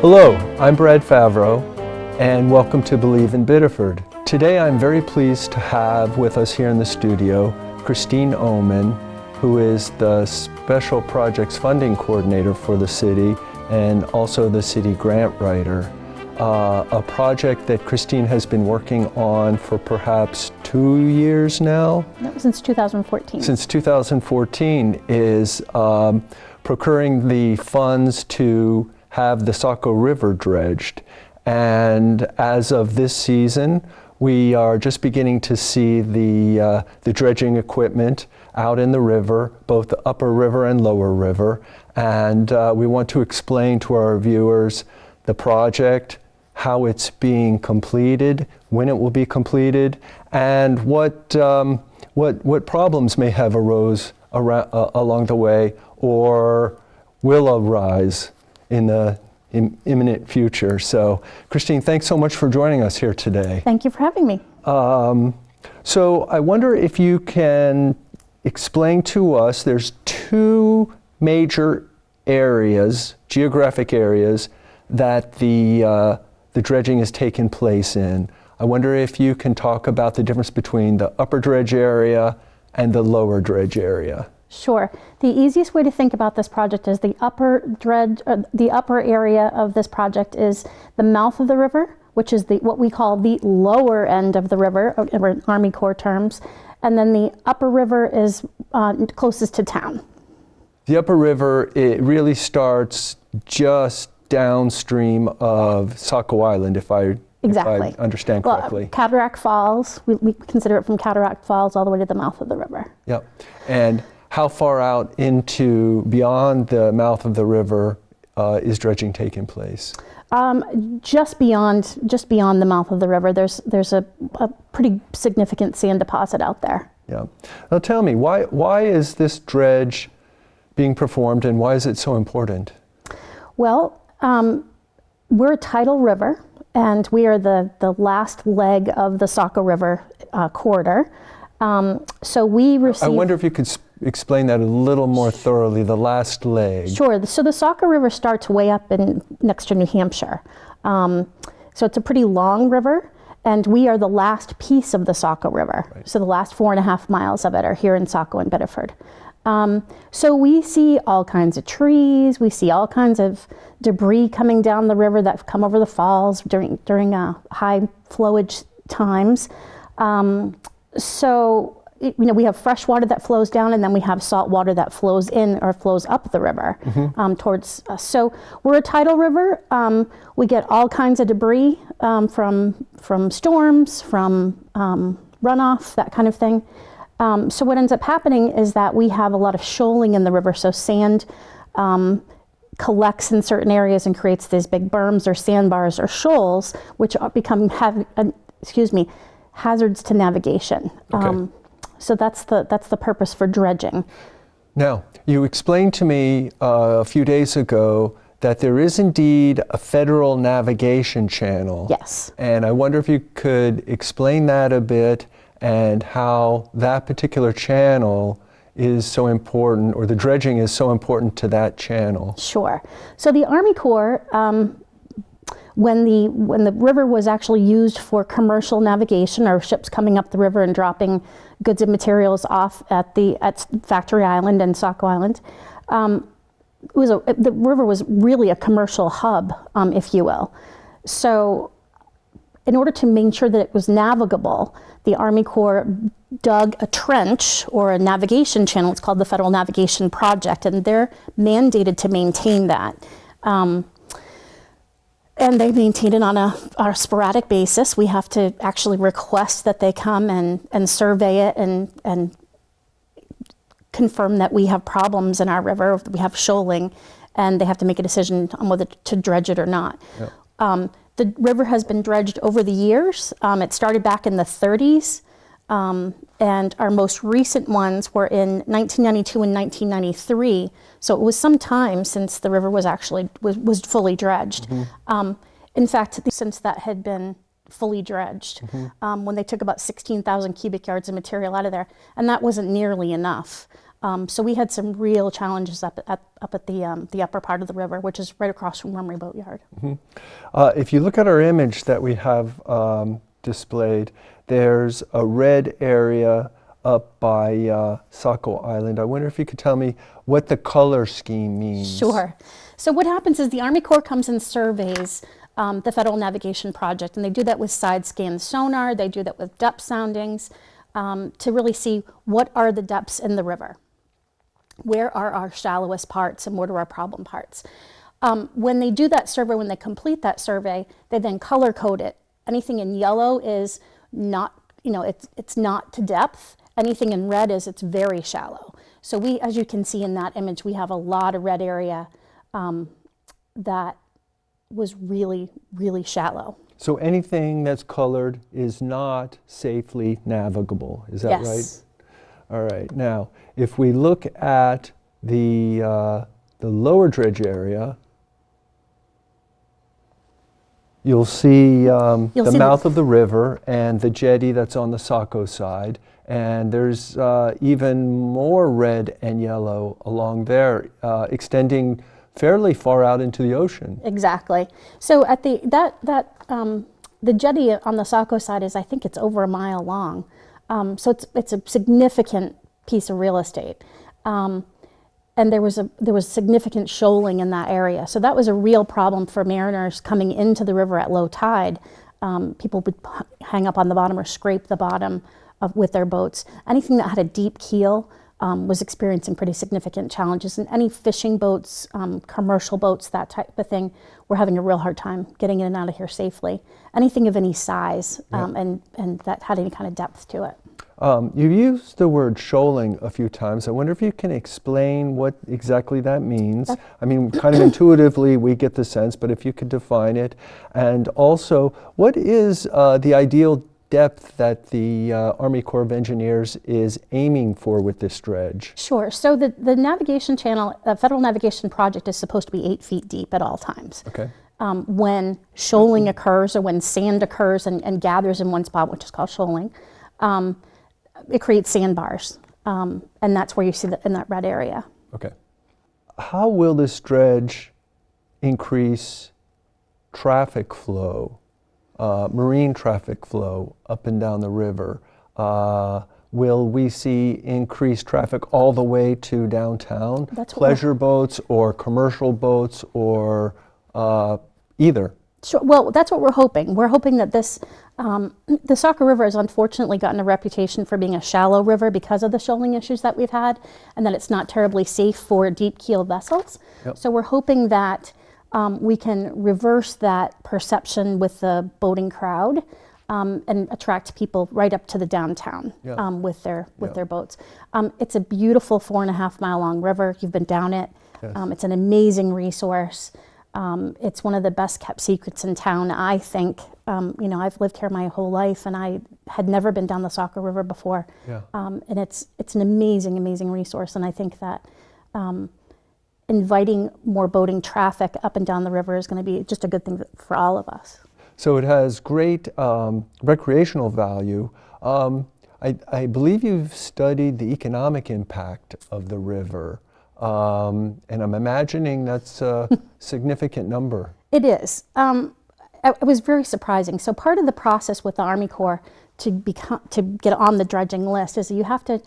Hello, I'm Brad Favreau, and welcome to Believe in Biddeford. Today I'm very pleased to have with us here in the studio Christine Ohman, who is the Special Projects Funding Coordinator for the city and also the city grant writer. A project that Christine has been working on for perhaps 2 years now? No, since 2014. Since 2014 is procuring the funds to have the SACO River dredged. And as of this season, we are just beginning to see the dredging equipment out in the river, both the upper river and lower river. And we want to explain to our viewers the project, how it's being completed, when it will be completed, and what problems may have arose along the way or will arise in the imminent future. So, Christine, thanks so much for joining us here today. Thank you for having me. So I wonder if you can explain to us, there's two major areas, geographic areas, that the dredging has taken place in. I wonder if you can talk about the difference between the upper dredge area and the lower dredge area. Sure. The easiest way to think about this project is the upper area of this project is the mouth of the river, which is what we call the lower end of the river, in Army Corps terms, and then the upper river is closest to town. The upper river, it really starts just downstream of Saco Island, if I understand correctly. Well, Cataract Falls, we consider it from Cataract Falls all the way to the mouth of the river. Yep. And how far out into beyond the mouth of the river is dredging taking place? Just beyond the mouth of the river. There's a pretty significant sand deposit out there. Yeah. Now tell me, why is this dredge being performed and why is it so important? Well, we're a tidal river, and we are the last leg of the Saco River corridor. So we receive... I wonder if you could explain that a little more thoroughly, the last leg. Sure. So the Saco River starts way up next to New Hampshire. So it's a pretty long river, and we are the last piece of the Saco River. Right. So the last 4.5 miles of it are here in Saco and Biddeford. So we see all kinds of trees, we see all kinds of debris coming down the river that come over the falls during high flowage times. So we have fresh water that flows down, and then we have salt water that flows in or flows up the river towards us. So we're a tidal river. We get all kinds of debris from storms, from runoff, that kind of thing. So what ends up happening is that we have a lot of shoaling in the river. So sand collects in certain areas and creates these big berms or sandbars or shoals, which become hazards to navigation. Okay. So that's the purpose for dredging. Now, you explained to me a few days ago that there is indeed a federal navigation channel. Yes. And I wonder if you could explain that a bit and how that particular channel is so important, or the dredging is so important to that channel. Sure. So the Army Corps, when the river was actually used for commercial navigation, or ships coming up the river and dropping goods and materials off at Factory Island and Saco Island, the river was really a commercial hub, if you will. So in order to make sure that it was navigable, the Army Corps dug a trench or a navigation channel. It's called the Federal Navigation Project, and they're mandated to maintain that. And they maintain it on a sporadic basis. We have to actually request that they come and survey it and confirm that we have problems in our river, we have shoaling, and they have to make a decision on whether to dredge it or not. Yep. The river has been dredged over the years. It started back in the 30s, and our most recent ones were in 1992 and 1993. So it was some time since the river was actually was fully dredged. Mm-hmm. In fact, since that had been fully dredged, when they took about 16,000 cubic yards of material out of there, and that wasn't nearly enough. So we had some real challenges up at the upper part of the river, which is right across from Rumry Boatyard. If you look at our image that we have displayed, there's a red area up by SACO Island. I wonder if you could tell me what the color scheme means. Sure. So what happens is the Army Corps comes and surveys the Federal Navigation Project, and they do that with side scan sonar, they do that with depth soundings to really see what are the depths in the river. Where are our shallowest parts and what are our problem parts? When they do that survey, when they complete that survey, they then color code it. Anything in yellow is not, it's not to depth. Anything in red is it's very shallow. So we, as you can see in that image, we have a lot of red area that was really, really shallow. So anything that's colored is not safely navigable, is that Yes. right? All right. Now, if we look at the lower dredge area, you'll see the mouth of the river and the jetty that's on the SACO side, and there's even more red and yellow along there, extending fairly far out into the ocean. Exactly. So at the jetty on the SACO side is, I think it's over a mile long. So it's a significant piece of real estate. And there was significant shoaling in that area. So that was a real problem for mariners coming into the river at low tide. People would hang up on the bottom or scrape the bottom with their boats. Anything that had a deep keel was experiencing pretty significant challenges. And any fishing boats, commercial boats, that type of thing, were having a real hard time getting in and out of here safely. Anything of any size and that had any kind of depth to it. You used the word shoaling a few times. I wonder if you can explain what exactly that means. I mean, kind of intuitively we get the sense, but if you could define it. And also, what is the ideal depth that the Army Corps of Engineers is aiming for with this dredge? Sure. So the navigation channel, Federal Navigation Project, is supposed to be 8 feet deep at all times. Okay. When shoaling occurs or when sand occurs and gathers in one spot, which is called shoaling, it creates sandbars, and that's where you see that in that red area. Okay. How will this dredge increase traffic flow, marine traffic flow up and down the river? Will we see increased traffic all the way to downtown? Pleasure boats or commercial boats or either? Sure. Well, that's what we're hoping. We're hoping that this, the Saco River has unfortunately gotten a reputation for being a shallow river because of the shoaling issues that we've had, and that it's not terribly safe for deep keel vessels. Yep. So we're hoping that we can reverse that perception with the boating crowd and attract people right up to the downtown with their boats. It's a beautiful 4.5 mile long river. You've been down it. Yes. It's an amazing resource. It's one of the best kept secrets in town, I think. I've lived here my whole life, and I had never been down the Saco River before. Yeah. And it's an amazing, amazing resource, and I think that inviting more boating traffic up and down the river is going to be just a good thing for all of us. So it has great recreational value. I believe you've studied the economic impact of the river. And I'm imagining that's a significant number. It is. It was very surprising. So part of the process with the Army Corps to get on the dredging list is that you have to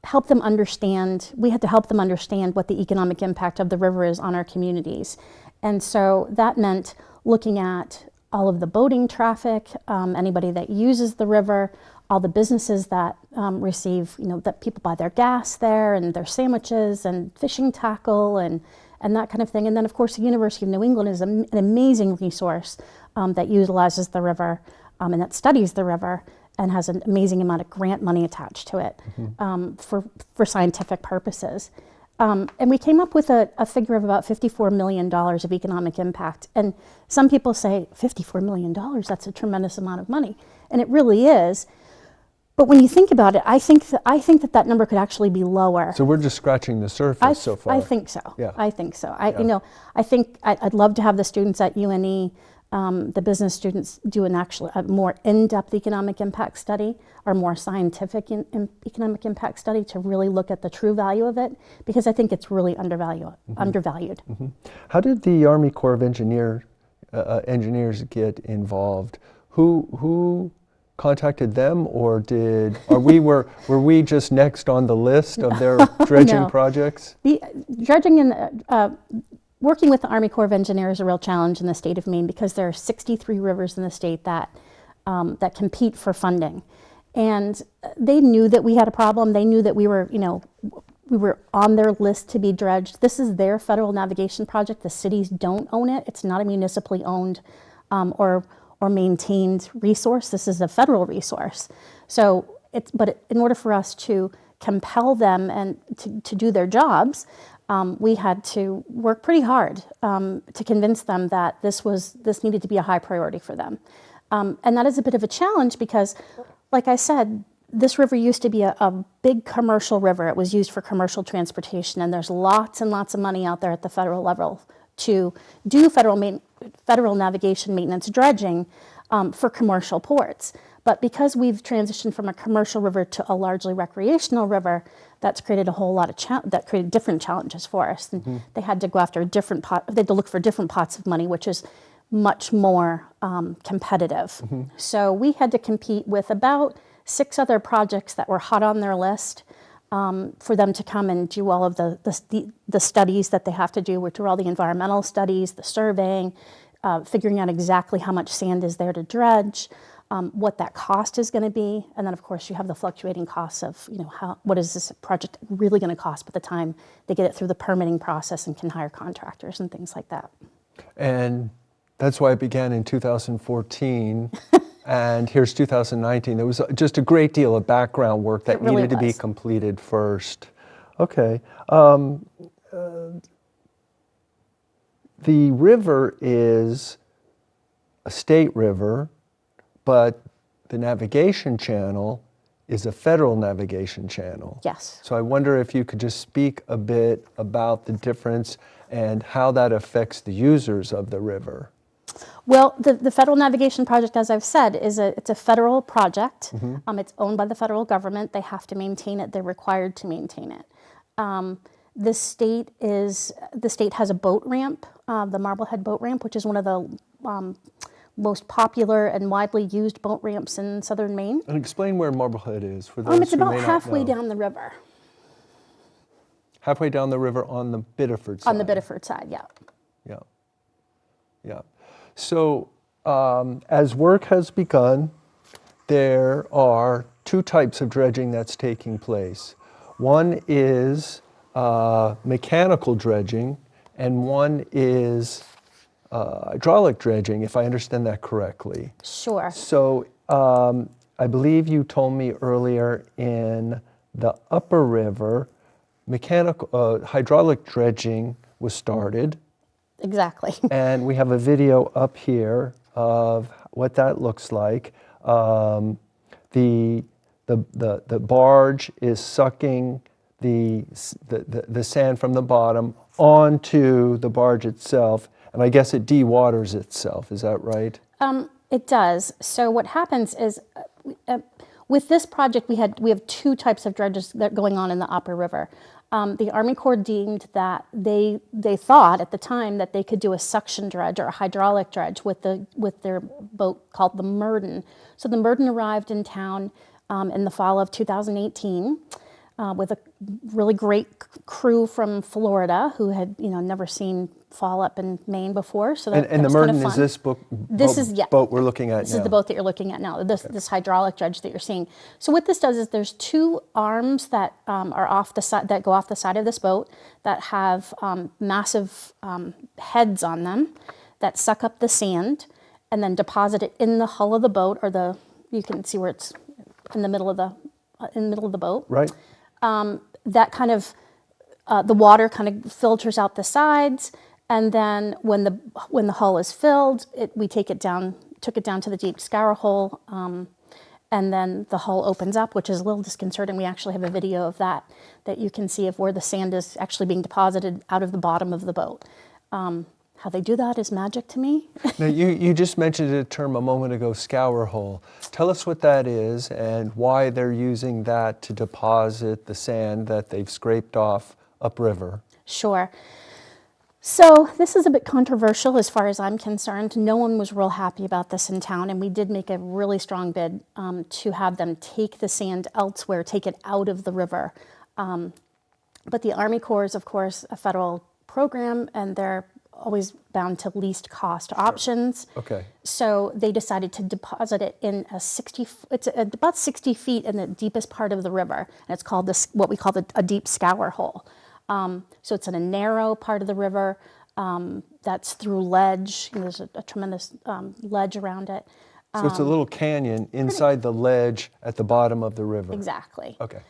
help them understand. We had to help them understand what the economic impact of the river is on our communities, and so that meant looking at all of the boating traffic, anybody that uses the river, all the businesses that receive, that people buy their gas there and their sandwiches and fishing tackle and that kind of thing. And then, of course, the University of New England is an amazing resource that utilizes the river and that studies the river and has an amazing amount of grant money attached to it for scientific purposes. And we came up with a figure of about $54 million of economic impact. And some people say, $54 million, that's a tremendous amount of money. And it really is. But when you think about it, I think that number could actually be lower. So we're just scratching the surface so far. I think so. Yeah. I think so. I think I'd love to have the students at UNE The business students do a more in-depth economic impact study, or more scientific economic impact study, to really look at the true value of it, because I think it's really undervalued. Mm-hmm. How did the Army Corps of Engineers get involved? Who contacted them, or were we just next on the list of their dredging No. projects? The dredging and working with the Army Corps of Engineers is a real challenge in the state of Maine, because there are 63 rivers in the state that compete for funding. And they knew that we had a problem. They knew that we were on their list to be dredged. This is their federal navigation project. The cities don't own it. It's not a municipally owned or maintained resource. This is a federal resource. So in order for us to compel them and to do their jobs, we had to work pretty hard to convince them that this needed to be a high priority for them. And that is a bit of a challenge, because, like I said, this river used to be a big commercial river. It was used for commercial transportation, and there's lots and lots of money out there at the federal level to do federal navigation maintenance dredging for commercial ports. But because we've transitioned from a commercial river to a largely recreational river, that's created a whole lot of that created different challenges for us. And they had to go after they had to look for different pots of money, which is much more competitive. So we had to compete with about 6 other projects that were hot on their list for them to come and do all of the studies that they have to do, which are all the environmental studies, the surveying, figuring out exactly how much sand is there to dredge, what that cost is going to be, and then of course you have the fluctuating costs of what is this project really going to cost by the time they get it through the permitting process and can hire contractors and things like that. And that's why it began in 2014. And here's 2019. There was just a great deal of background work that needed to be completed first. Okay. The river is a state river, but the navigation channel is a federal navigation channel. Yes. So I wonder if you could just speak a bit about the difference and how that affects the users of the river. Well, the Federal Navigation Project, as I've said, it's a federal project. It's owned by the federal government. They have to maintain it. They're required to maintain it. The state has a boat ramp, the Marblehead boat ramp, which is one of the most popular and widely used boat ramps in southern Maine. And explain where Marblehead is for those it's who about may not halfway know. down the river. Halfway down the river on the Biddeford side. On the Biddeford side, yeah. Yeah. Yeah. So as work has begun, there are 2 types of dredging that's taking place. One is mechanical dredging, and one is hydraulic dredging, if I understand that correctly. Sure. So I believe you told me earlier in the upper river, hydraulic dredging was started. Exactly. And we have a video up here of what that looks like. The barge is sucking the sand from the bottom onto the barge itself, and I guess it dewaters itself. Is that right? It does. So what happens is, with this project, we have 2 types of dredges that are going on in the upper river. The Army Corps deemed that they thought at the time that they could do a suction dredge or a hydraulic dredge with their boat called the Murden. So the Murden arrived in town in the fall of 2018 with a really great crew from Florida who had never seen fall up in Maine before. So that and the was Murden kind of is this boat we're looking at now. This is the boat that you're looking at now, this hydraulic dredge that you're seeing. So what this does is there's 2 arms that are off the side, that go off the side of this boat, that have massive heads on them that suck up the sand and then deposit it in the hull of the boat, or you can see where it's in the middle of the boat. Right. That kind of the water kind of filters out the sides. And then when the hull is filled, we took it down to the deep Scour Hole, and then the hull opens up, which is a little disconcerting. We actually have a video of that you can see of where the sand is actually being deposited out of the bottom of the boat. How they do that is magic to me. Now, you just mentioned a term a moment ago, scour hole. Tell us what that is and why they're using that to deposit the sand that they've scraped off upriver. Sure. So this is a bit controversial as far as I'm concerned. No one was real happy about this in town, and we did make a really strong bid to have them take the sand elsewhere, take it out of the river. But the Army Corps is, of course, a federal program, and they're always bound to least cost options. Okay. So they decided to deposit it in it's about 60 feet in the deepest part of the river, and it's called what we call a deep scour hole. So it's in a narrow part of the river that's through ledge. There's a tremendous ledge around it. So it's a little canyon inside the ledge at the bottom of the river. Exactly. Okay.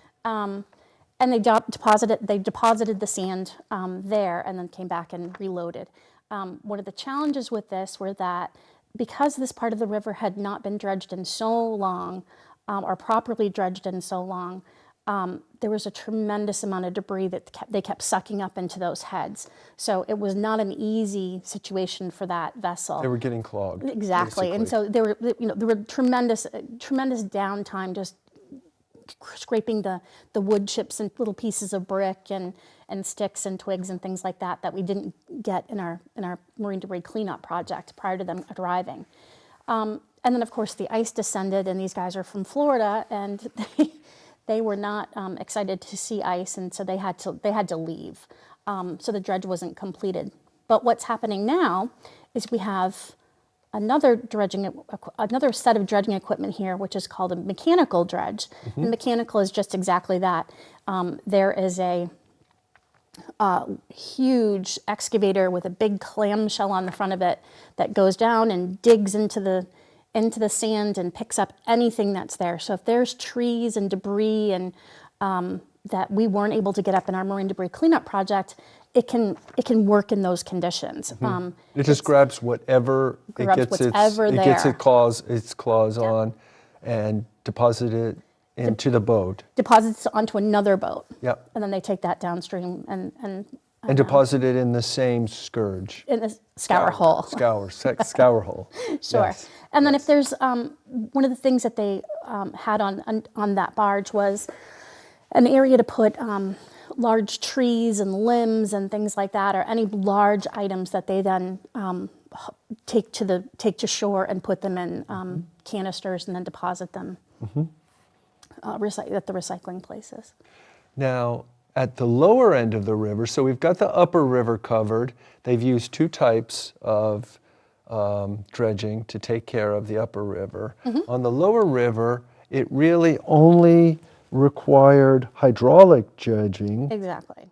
And they deposited the sand there and then came back and reloaded. One of the challenges with this were that because this part of the river had not been dredged in so long, or properly dredged in so long, there was a tremendous amount of debris that they kept sucking up into those heads. So it was not an easy situation for that vessel. They were getting clogged. Exactly. Basically. And so there were tremendous downtime just scraping the wood chips and little pieces of brick and sticks and twigs and things like that we didn't get in our marine debris cleanup project prior to them arriving. And then of course the ice descended, and these guys are from Florida, and they were not excited to see ice, and so they had to leave. So the dredge wasn't completed. But what's happening now is we have another set of dredging equipment here, which is called a mechanical dredge. Mm-hmm. And mechanical is just exactly that. There is a huge excavator with a big clamshell on the front of it that goes down and digs into the sand and picks up anything that's there. So if there's trees and debris and that we weren't able to get up in our marine debris cleanup project, it can work in those conditions. Mm-hmm. It just grabs whatever it gets its claws Yep. on and deposit it into the boat. Deposits onto another boat. Yep. And then they take that downstream and deposit it in the same scourge. In the scour hole. Scour hole. Sure. Yes. And then if there's one of the things that they had on that barge was an area to put large trees and limbs and things like that, or any large items that they then take to shore and put them in canisters and then deposit them at the recycling places. Now, at the lower end of the river, so we've got the upper river covered. They've used two types of dredging to take care of the upper river. Mm-hmm. On the lower river, it really only required hydraulic dredging. Exactly.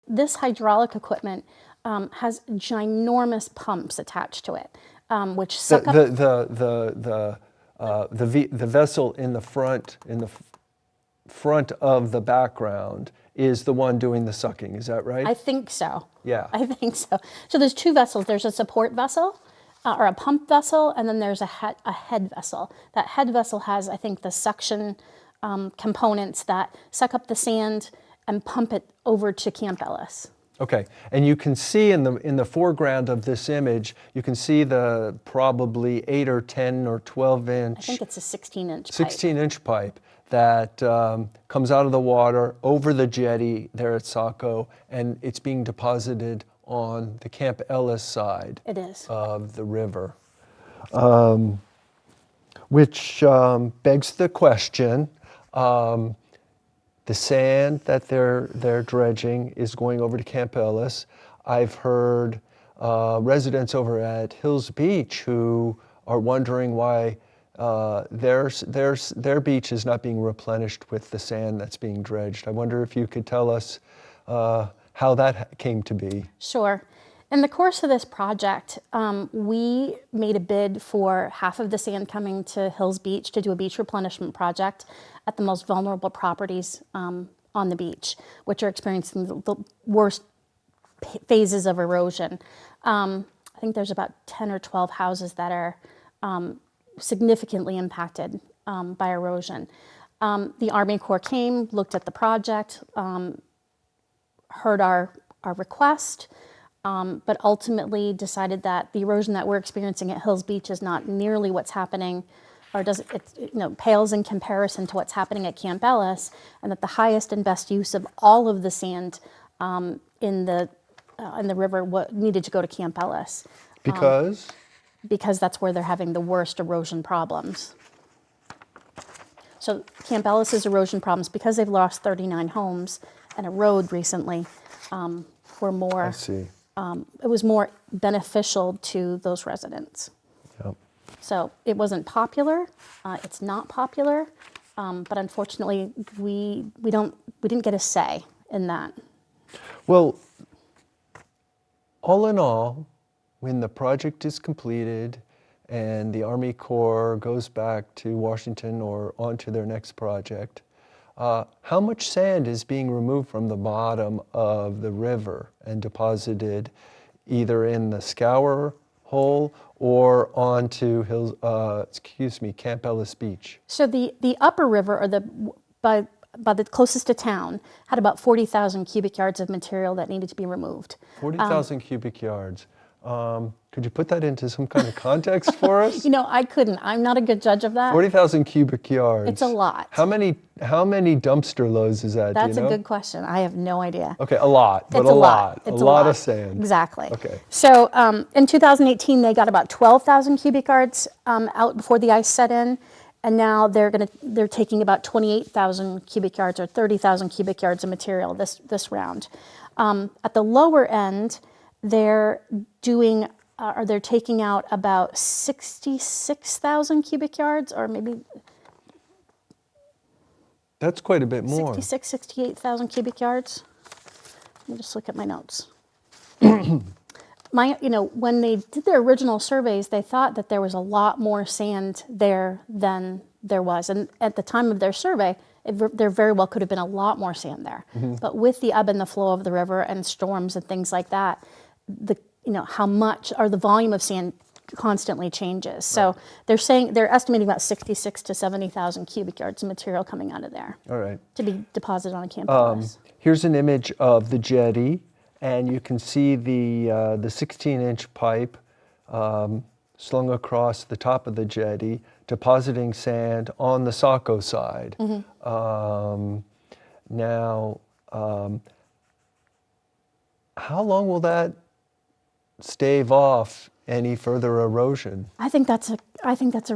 This hydraulic equipment has ginormous pumps attached to it, which suck up the vessel in the front of the background is the one doing the sucking. Is that right? I think so. Yeah. I think so. So there's two vessels. There's a support vessel or a pump vessel, and then there's a head vessel. That head vessel has, I think, the suction components that suck up the sand and pump it over to Camp Ellis. Okay, and you can see in the foreground of this image, you can see the probably 8 or 10 or 12 inch. I think it's a 16-inch 16-inch pipe that comes out of the water over the jetty there at SACO, and it's being deposited on the Camp Ellis side. It is. Of the river. Which begs the question, the sand that they're dredging is going over to Camp Ellis. I've heard residents over at Hills Beach who are wondering why their beach is not being replenished with the sand that's being dredged. I wonder if you could tell us how that came to be. Sure. In the course of this project, we made a bid for half of the sand coming to Hills Beach to do a beach replenishment project at the most vulnerable properties on the beach, which are experiencing the worst phases of erosion. I think there's about 10 or 12 houses that are significantly impacted by erosion. The Army Corps came, looked at the project, heard our request, but ultimately decided that the erosion that we're experiencing at Hills Beach is not nearly what's happening, or pales in comparison to what's happening at Camp Ellis, and that the highest and best use of all of the sand in the river needed to go to Camp Ellis. Because? Because that's where they're having the worst erosion problems. So Camp Ellis's erosion problems, because they've lost 39 homes and a road recently, were more. I see. It was more beneficial to those residents. Yep. So it wasn't popular. It's not popular, but unfortunately, we didn't get a say in that. Well, all in all, when the project is completed and the Army Corps goes back to Washington or on to their next project, how much sand is being removed from the bottom of the river and deposited either in the Scour Hole or onto Camp Ellis Beach? So the upper river, or by the closest to town, had about 40,000 cubic yards of material that needed to be removed. 40,000 cubic yards. Could you put that into some kind of context for us? I couldn't. I'm not a good judge of that. 40,000 cubic yards. It's a lot. How many dumpster loads is that? That's a good question. I have no idea. Okay, a lot, but It's a lot. A lot of sand. Exactly. Okay. So in 2018, they got about 12,000 cubic yards out before the ice set in, and now they're taking about 28,000 cubic yards or 30,000 cubic yards of material this round. At the lower end, they're taking out about 66,000 cubic yards, or maybe that's quite a bit more. 68,000 cubic yards. Let me just look at my notes. When they did their original surveys, they thought that there was a lot more sand there than there was. And at the time of their survey, there very well could have been a lot more sand there. Mm-hmm. But with the ebb and the flow of the river and storms and things like that, how much or the volume of sand constantly changes. So right. they're estimating about 66 to 70,000 cubic yards of material coming out of there. All right. To be deposited on a campus. Here's an image of the jetty, and you can see the 16-inch pipe slung across the top of the jetty, depositing sand on the SACO side. Mm-hmm. Now, how long will that stave off any further erosion? I think that's a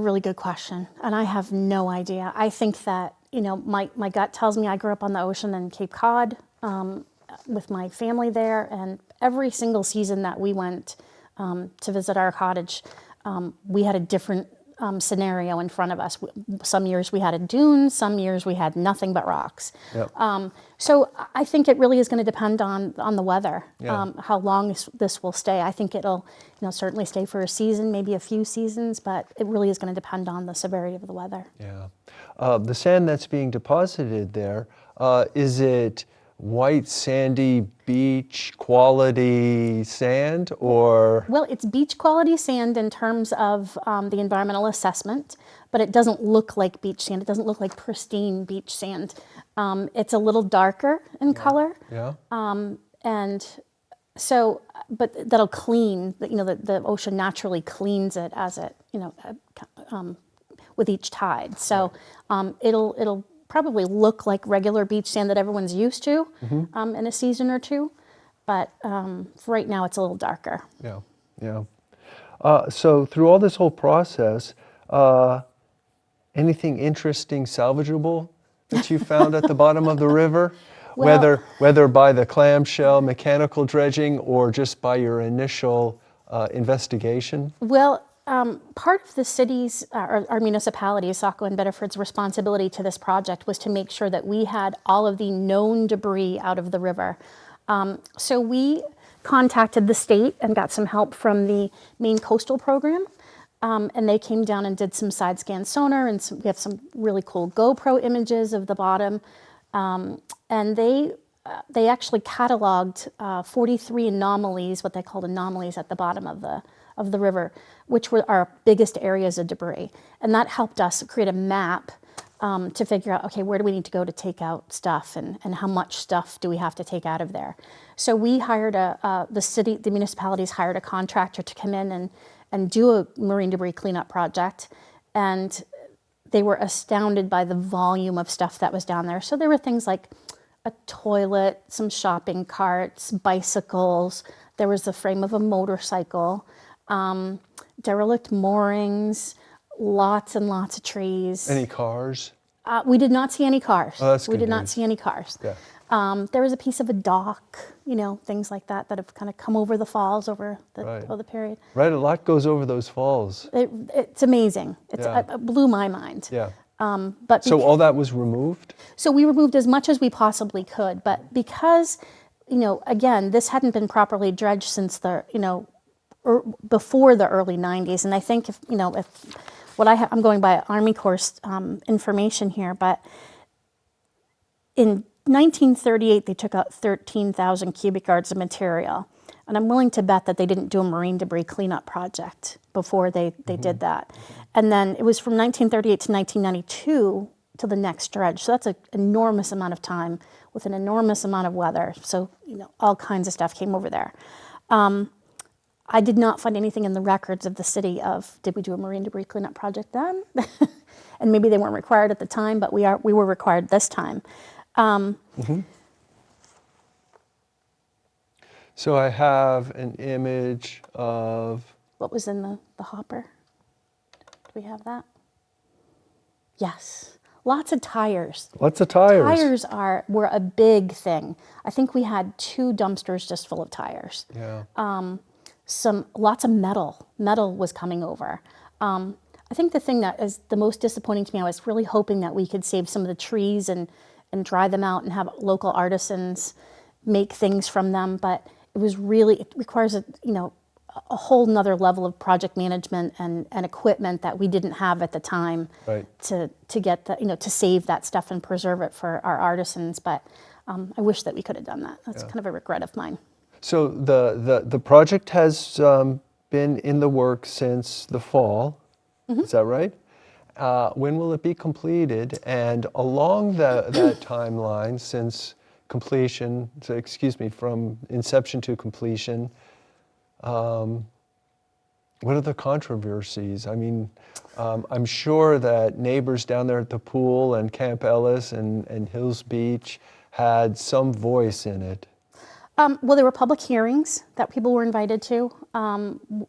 really good question, and I have no idea. I think that my gut tells me I grew up on the ocean in Cape Cod with my family there, and every single season that we went to visit our cottage, we had a different scenario in front of us. Some years we had a dune, some years we had nothing but rocks. Yep. So I think it really is going to depend on the weather, how long this will stay. I think it'll certainly stay for a season, maybe a few seasons, but it really is going to depend on the severity of the weather. Yeah. The sand that's being deposited there, is it white, sandy, beach quality sand, or? Well, it's beach quality sand in terms of the environmental assessment, but it doesn't look like beach sand. It doesn't look like pristine beach sand. It's a little darker in color. Yeah. And so, but that'll clean, the ocean naturally cleans it as it, with each tide. So it'll probably look like regular beach sand that everyone's used to in a season or two, but for right now it's a little darker. Yeah. So through all this whole process, anything interesting salvageable that you found at the bottom of the river? Well, whether by the clamshell, mechanical dredging, or just by your initial investigation? Well, part of the city's, our municipalities, SACO and Biddeford's responsibility to this project was to make sure that we had all of the known debris out of the river. So we contacted the state and got some help from the Maine Coastal Program. And they came down and did some side scan sonar, and we have some really cool GoPro images of the bottom. And they actually cataloged 43 anomalies, what they called anomalies, at the bottom of the river, which were our biggest areas of debris. And that helped us create a map to figure out, okay, where do we need to go to take out stuff, and how much stuff do we have to take out of there. So we hired the municipalities hired a contractor to come in and do a marine debris cleanup project, and they were astounded by the volume of stuff that was down there. So there were things like a toilet, some shopping carts, bicycles, there was the frame of a motorcycle, derelict moorings, lots and lots of trees. Any cars? We did not see any cars. Oh, that's we good did not news. see any cars. Yeah. There was a piece of a dock, things like that have kind of come over the falls over the period. Right, a lot goes over those falls. It's amazing. It blew my mind. Yeah. So all that was removed? So we removed as much as we possibly could, but because, again, this hadn't been properly dredged since before the early 90s, and I think if I'm going by Army Corps information here, but in 1938 they took out 13,000 cubic yards of material, and I'm willing to bet that they didn't do a marine debris cleanup project before they did that. And then it was from 1938 to 1992 to the next dredge. So that's an enormous amount of time with an enormous amount of weather. So, all kinds of stuff came over there. I did not find anything in the records of the city of, did we do a marine debris cleanup project then? And maybe they weren't required at the time, but we were required this time. So I have an image of... What was in the hopper? Do we have that? Yes. Lots of tires. Lots of tires. Tires were a big thing. I think we had 2 dumpsters just full of tires. Yeah. Lots of metal. Metal was coming over. I think the thing that is the most disappointing to me, I was really hoping that we could save some of the trees and dry them out and have local artisans make things from them, but it requires a whole nother level of project management and equipment that we didn't have at the time. Right. to get to save that stuff and preserve it for our artisans. But I wish that we could have done that. That's kind of a regret of mine. So the project has been in the works since the fall. Is that right? When will it be completed? And along that timeline, since completion, from inception to completion, what are the controversies? I mean, I'm sure that neighbors down there at the pool and Camp Ellis and Hills Beach had some voice in it. Well, there were public hearings that people were invited to.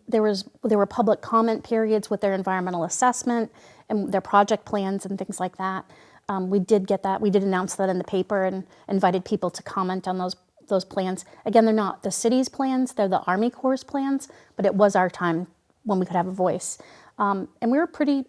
There were public comment periods with their environmental assessment and their project plans and things like that. We did get that. We did announce that in the paper and invited people to comment on those plans. Again, they're not the city's plans, they're the Army Corps' plans, but it was our time when we could have a voice. And we were pretty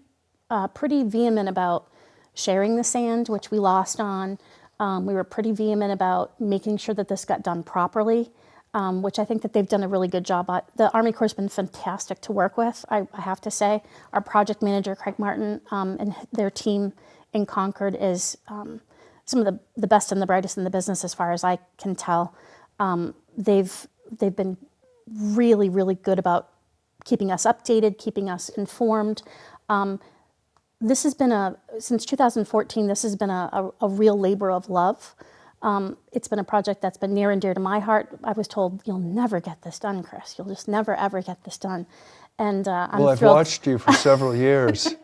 vehement about sharing the sand, which we lost on. We were pretty vehement about making sure that this got done properly, which I think that they've done a really good job at. The Army Corps has been fantastic to work with, I have to say. Our project manager, Craig Martin, and their team in Concord is some of the best and the brightest in the business as far as I can tell. They've been really, really good about keeping us updated, keeping us informed. This has been since 2014, this has been a real labor of love. It's been a project that's been near and dear to my heart. I was told, you'll never get this done, Chris. You'll just never, ever get this done. And I'm I've thrilled. watched you for several years,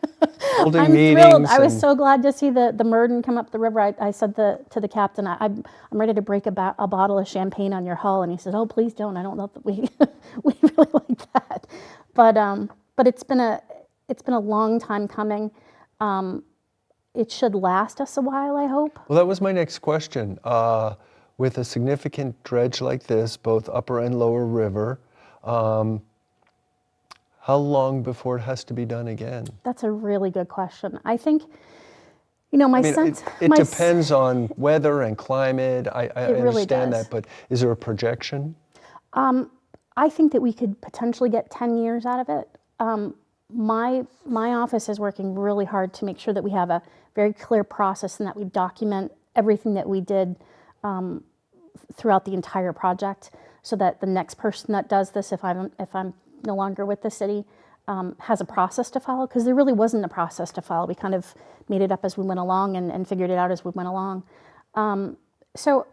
holding I'm meetings. thrilled. I was so glad to see the Murden come up the river. I said to the captain, I'm ready to break a bottle of champagne on your hull. And he said, oh, please don't. I don't know that we really like that. But it's been a long time coming. It should last us a while, I hope. Well, that was my next question. With a significant dredge like this, both upper and lower river, how long before it has to be done again? That's a really good question. I think, my sense... It depends on weather and climate. I really understand does. that, but is there a projection? I think that we could potentially get 10 years out of it. My office is working really hard to make sure that we have a very clear process and that we document everything that we did throughout the entire project, so that the next person that does this, if I'm no longer with the city, has a process to follow, because there really wasn't a process to follow. We kind of made it up as we went along and figured it out as we went along. So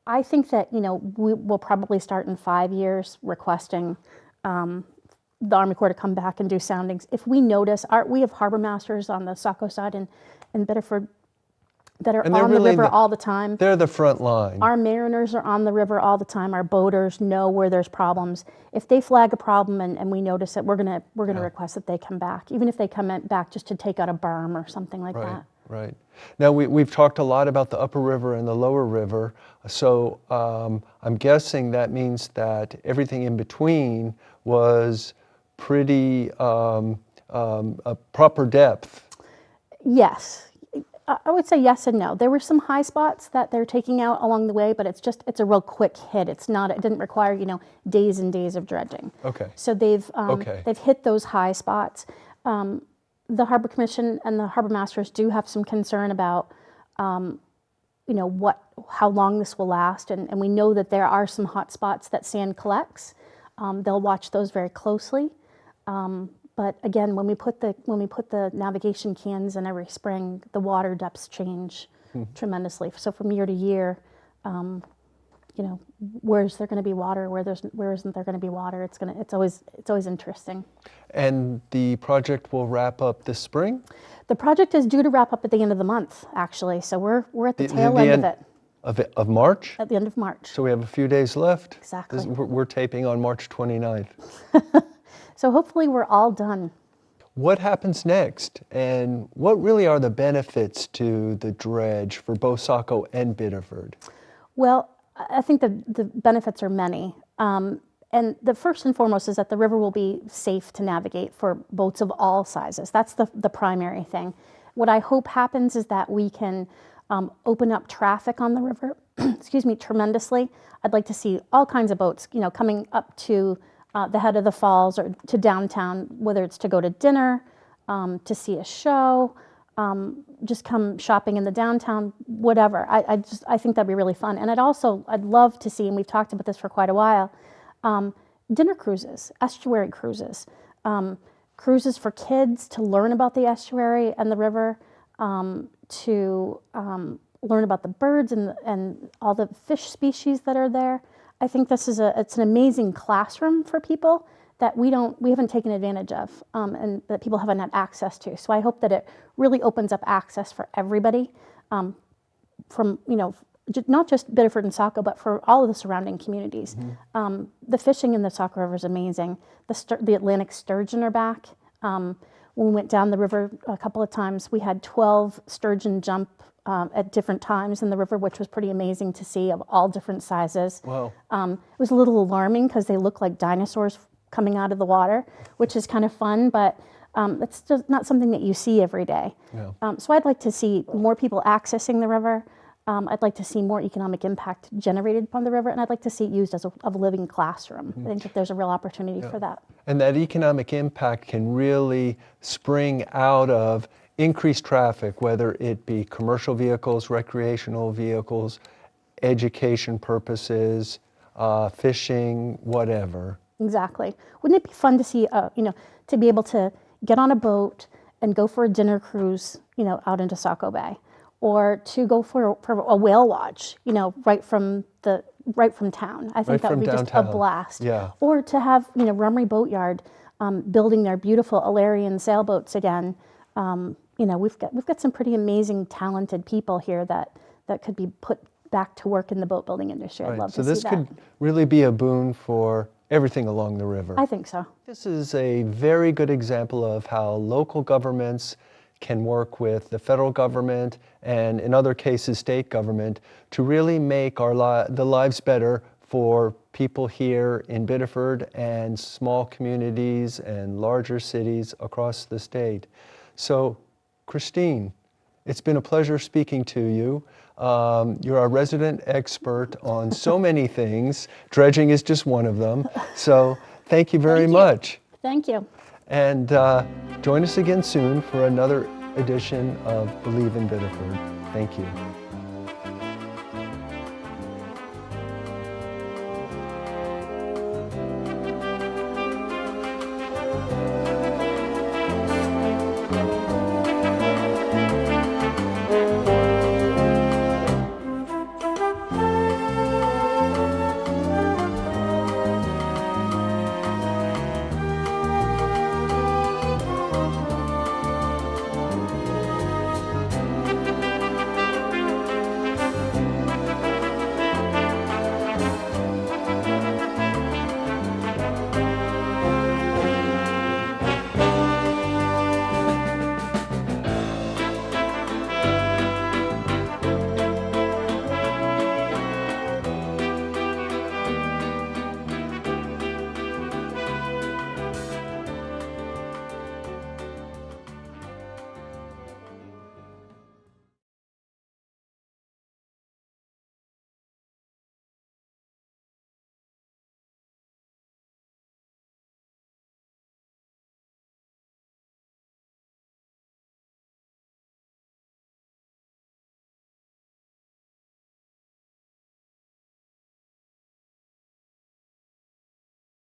I think that, we will probably start in 5 years requesting the Army Corps to come back and do soundings. If we notice, we have harbor masters on the SACO side in Biddeford that are on the river all the time. They're the front line. Our mariners are on the river all the time. Our boaters know where there's problems. If they flag a problem and we notice it, we're gonna request that they come back, even if they come back just to take out a berm or something like that. Right. Now we've talked a lot about the upper river and the lower river. So I'm guessing that means that everything in between was pretty a proper depth. Yes. I would say yes and no. There were some high spots that they're taking out along the way, but it's a real quick hit. It didn't require, days and days of dredging. Okay. So they've hit those high spots. The Harbor Commission and the harbor masters do have some concern about, how long this will last, and we know that there are some hot spots that sand collects. They'll watch those very closely. But again, when we put the navigation cans in every spring, the water depths change tremendously. So from year to year, where's there going to be water? Where isn't there going to be water? It's always interesting. And the project will wrap up this spring? The project is due to wrap up at the end of the month, actually. So we're at the tail end of it. Of March? At the end of March. So we have a few days left. Exactly. We're taping on March 29th. So hopefully we're all done. What happens next, and what really are the benefits to the dredge for both SACO and Biddeford? Well, I think the benefits are many. And the first and foremost is that the river will be safe to navigate for boats of all sizes. That's the primary thing. What I hope happens is that we can open up traffic on the river, tremendously. I'd like to see all kinds of boats, coming up to the head of the falls or to downtown, whether it's to go to dinner, to see a show, just come shopping in the downtown, whatever. I think that'd be really fun. And I'd love to see, and we've talked about this for quite a while, dinner cruises, estuary cruises, cruises for kids to learn about the estuary and the river, to learn about the birds and all the fish species that are there. I think it's an amazing classroom for people that we haven't taken advantage of, and that people haven't had access to. So I hope that it really opens up access for everybody, from not just Biddeford and SACO, but for all of the surrounding communities. Mm-hmm. The fishing in the SACO River is amazing. The Atlantic sturgeon are back. When we went down the river a couple of times, we had 12 sturgeon jump at different times in the river, which was pretty amazing to see, of all different sizes. Wow. It was a little alarming because they look like dinosaurs coming out of the water, which is kind of fun, but it's just not something that you see every day. Yeah. So I'd like to see more people accessing the river. I'd like to see more economic impact generated upon the river, and I'd like to see it used as a living classroom. Mm-hmm. I think that there's a real opportunity for that. And that economic impact can really spring out of increased traffic, whether it be commercial vehicles, recreational vehicles, education purposes, fishing, whatever. Exactly. Wouldn't it be fun to see, to be able to get on a boat and go for a dinner cruise, out into Saco Bay, or to go for a whale watch, right from town. I think that would be downtown. Just a blast. Yeah. Or to have, Rumry Boatyard building their beautiful Alarian sailboats again. We've got some pretty amazing, talented people here that could be put back to work in the boat building industry. I'd love to see that. So this could really be a boon for everything along the river. I think so. This is a very good example of how local governments can work with the federal government and, in other cases, state government to really make the lives better for people here in Biddeford and small communities and larger cities across the state. So, Christine, it's been a pleasure speaking to you. You're our resident expert on so many things. Dredging is just one of them. So thank you very much. Thank you. And join us again soon for another edition of Believe in Biddeford. Thank you.